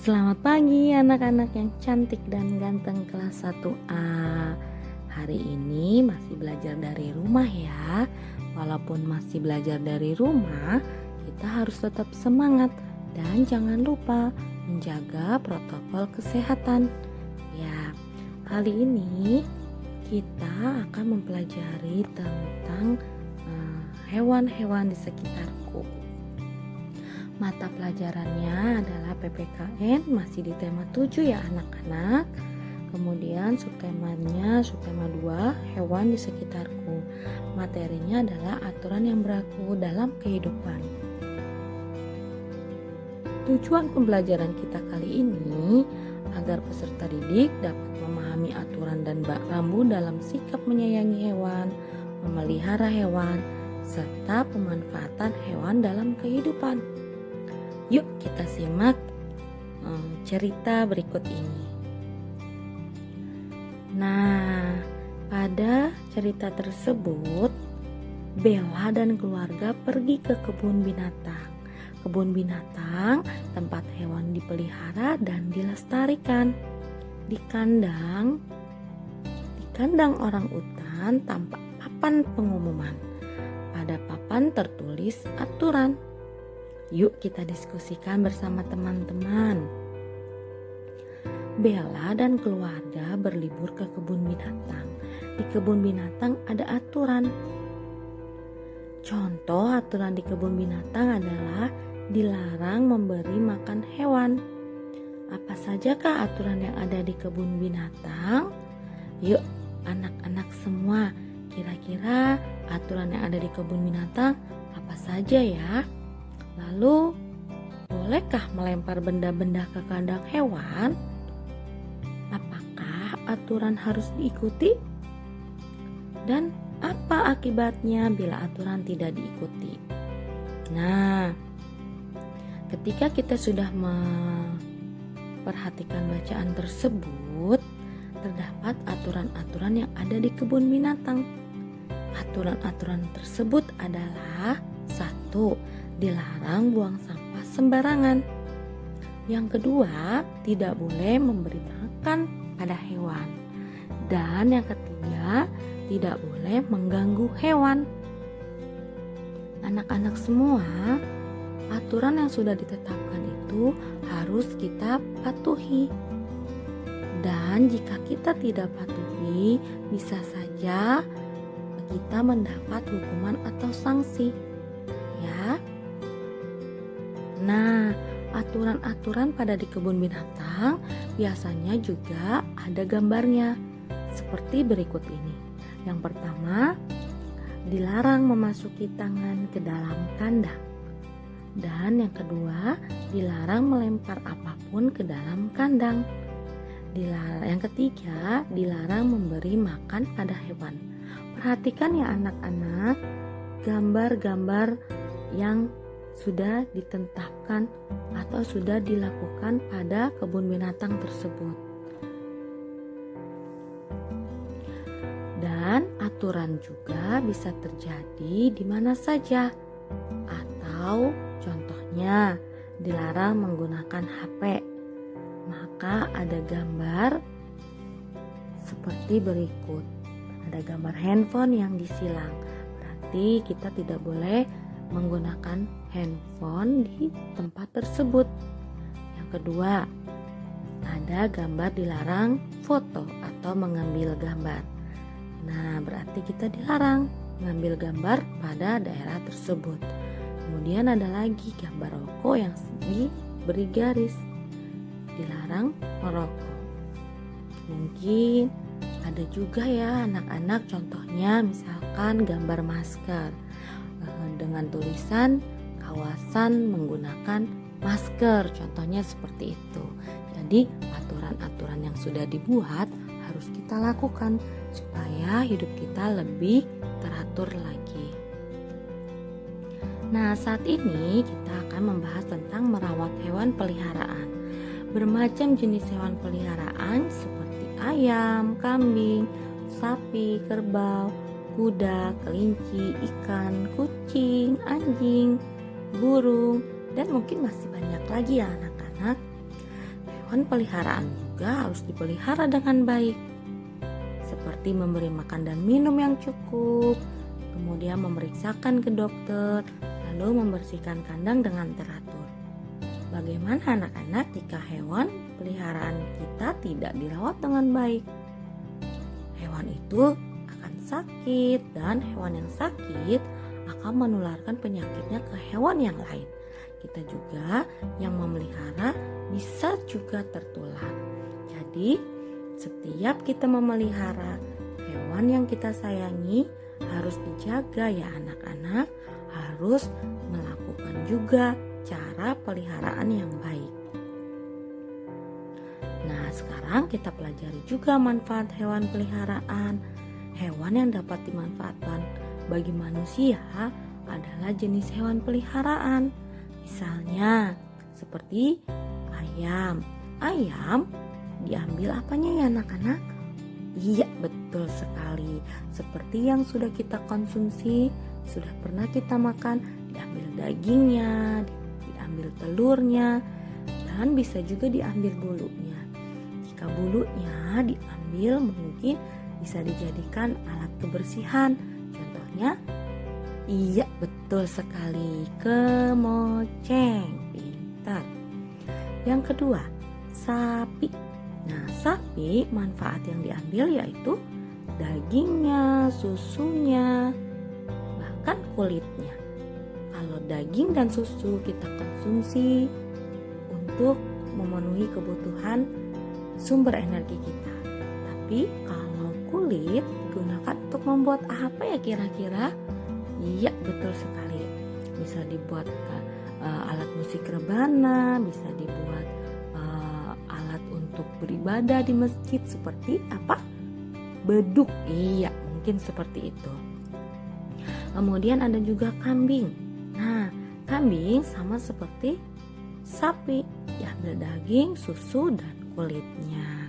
Selamat pagi anak-anak yang cantik dan ganteng kelas 1A. Hari ini masih belajar dari rumah ya. Walaupun masih belajar dari rumah, kita harus tetap semangat dan jangan lupa menjaga protokol kesehatan. Ya, kali ini kita akan mempelajari tentang hewan-hewan di sekitarku. Mata pelajarannya adalah PPKN, masih di tema 7 ya anak-anak. Kemudian subtemanya subtema 2, hewan di sekitarku. Materinya adalah aturan yang berlaku dalam kehidupan. Tujuan pembelajaran kita kali ini agar peserta didik dapat memahami aturan dan bak rambu dalam sikap menyayangi hewan, memelihara hewan, serta pemanfaatan hewan dalam kehidupan. Yuk kita simak cerita berikut ini. Nah, pada cerita tersebut Bella dan keluarga pergi ke kebun binatang. Kebun binatang tempat hewan dipelihara dan dilestarikan. Di kandang orang utan tampak papan pengumuman. Pada papan tertulis aturan. Yuk kita diskusikan bersama teman-teman. Bella dan keluarga berlibur ke kebun binatang. Di kebun binatang ada aturan. Contoh aturan di kebun binatang adalah dilarang memberi makan hewan. Apa sajakah aturan yang ada di kebun binatang? Yuk anak-anak semua, kira-kira aturan yang ada di kebun binatang apa saja ya? Lalu, bolehkah melempar benda-benda ke kandang hewan? Apakah aturan harus diikuti? Dan apa akibatnya bila aturan tidak diikuti? Nah, ketika kita sudah memperhatikan bacaan tersebut, terdapat aturan-aturan yang ada di kebun binatang. Aturan-aturan tersebut adalah 1. Dilarang buang sampah sembarangan. Yang kedua, tidak boleh memberi makan pada hewan. Dan yang ketiga, tidak boleh mengganggu hewan. Anak-anak semua, aturan yang sudah ditetapkan itu harus kita patuhi. Dan jika kita tidak patuhi, bisa saja kita mendapat hukuman atau sanksi. Ya. Nah, aturan-aturan pada di kebun binatang biasanya juga ada gambarnya seperti berikut ini. Yang pertama, dilarang memasuki tangan ke dalam kandang. Dan yang kedua, dilarang melempar apapun ke dalam kandang. Yang ketiga, dilarang memberi makan pada hewan. Perhatikan ya anak-anak, gambar-gambar yang sudah ditetapkan atau sudah dilakukan pada kebun binatang tersebut. Dan aturan juga bisa terjadi di mana saja. Atau contohnya dilarang menggunakan HP. Maka ada gambar seperti berikut. Ada gambar handphone yang disilang. Berarti kita tidak boleh menggunakan handphone di tempat tersebut. Yang kedua, ada gambar dilarang foto atau mengambil gambar. Nah, berarti kita dilarang mengambil gambar pada daerah tersebut. Kemudian ada lagi gambar rokok yang diberi garis. Dilarang merokok. Mungkin ada juga ya anak-anak, contohnya misalkan gambar masker dengan tulisan kawasan menggunakan masker, contohnya seperti itu. Jadi aturan-aturan yang sudah dibuat harus kita lakukan supaya hidup kita lebih teratur lagi. Nah, saat ini kita akan membahas tentang merawat hewan peliharaan. Bermacam jenis hewan peliharaan seperti ayam, kambing, sapi, kerbau, kuda, kelinci, ikan, kucing, anjing, burung, dan mungkin masih banyak lagi ya anak-anak. hewan peliharaan juga harus dipelihara dengan baik, seperti memberi makan dan minum yang cukup, kemudian memeriksakan ke dokter, lalu membersihkan kandang dengan teratur. Bagaimana anak-anak jika hewan peliharaan kita tidak dirawat dengan baik? Hewan itu akan sakit, dan hewan yang sakit akan menularkan penyakitnya ke hewan yang lain. Kita juga yang memelihara bisa juga tertular. Jadi, setiap kita memelihara hewan yang kita sayangi harus dijaga ya anak-anak, harus melakukan juga cara peliharaan yang baik. Nah, sekarang kita pelajari juga manfaat hewan peliharaan. Hewan yang dapat dimanfaatkan bagi manusia adalah jenis hewan peliharaan. Misalnya, seperti ayam. Ayam diambil apanya ya anak-anak? Iya, betul sekali. Seperti yang sudah kita konsumsi, sudah pernah kita makan, diambil dagingnya, diambil telurnya, dan bisa juga diambil bulunya. Jika bulunya diambil, mungkin bisa dijadikan alat kebersihan. Contohnya, iya betul sekali, kemoceng. Pintar. Yang kedua, sapi. Nah, sapi manfaat yang diambil yaitu dagingnya, susunya, bahkan kulitnya. Kalau daging dan susu kita konsumsi untuk memenuhi kebutuhan sumber energi kita. Tapi kalau kulit gunakan untuk membuat apa ya kira-kira? Iya, betul sekali. Bisa dibuat alat musik rebana, bisa dibuat alat untuk beribadah di masjid seperti apa? Beduk. Iya, mungkin seperti itu. Kemudian ada juga kambing. Nah, kambing sama seperti sapi, diambil daging, susu, dan kulitnya.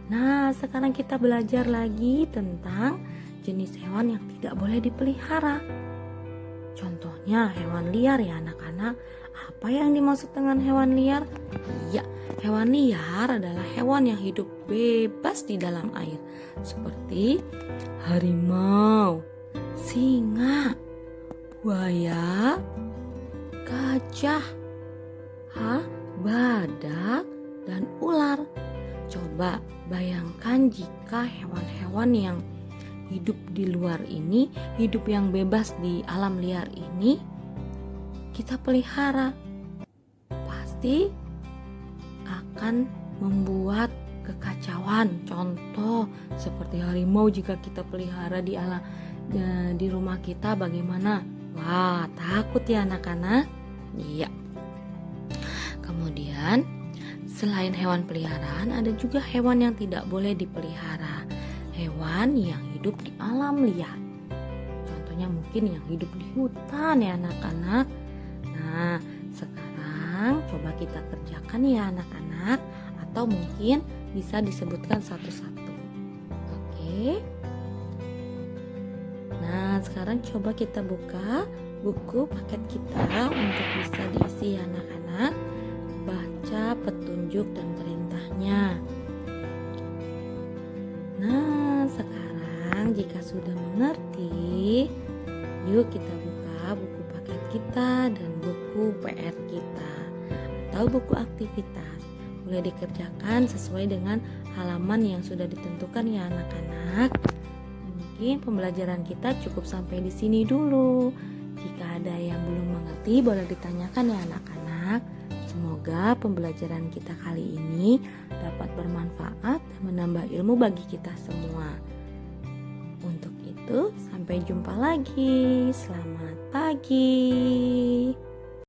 Nah, sekarang kita belajar lagi tentang jenis hewan yang tidak boleh dipelihara. Contohnya hewan liar ya anak-anak. Apa yang dimaksud dengan hewan liar? Iya, hewan liar adalah hewan yang hidup bebas di dalam air, seperti harimau, singa, buaya, gajah, badak, dan ular. Coba bayangkan jika hewan-hewan yang hidup di luar ini, hidup yang bebas di alam liar ini, kita pelihara, pasti akan membuat kekacauan. Contoh seperti harimau, jika kita pelihara di rumah kita, bagaimana? Wah, takut ya anak-anak? Iya. Kemudian selain hewan peliharaan, ada juga hewan yang tidak boleh dipelihara. Hewan yang hidup di alam liar. Contohnya mungkin yang hidup di hutan ya anak-anak. Nah, sekarang coba kita kerjakan ya anak-anak, atau mungkin bisa disebutkan satu-satu. Oke. Nah, sekarang coba kita buka buku paket kita untuk bisa diisi ya anak-anak. Baca petunjuk dan perintahnya. Nah, sekarang jika sudah mengerti, yuk kita buka buku paket kita dan buku PR kita atau buku aktivitas. Boleh dikerjakan sesuai dengan halaman yang sudah ditentukan ya anak-anak. Mungkin pembelajaran kita cukup sampai di sini dulu. Jika ada yang belum mengerti, boleh ditanyakan ya anak-anak. Semoga pembelajaran kita kali ini dapat bermanfaat dan menambah ilmu bagi kita semua. Untuk itu, sampai jumpa lagi. Selamat pagi.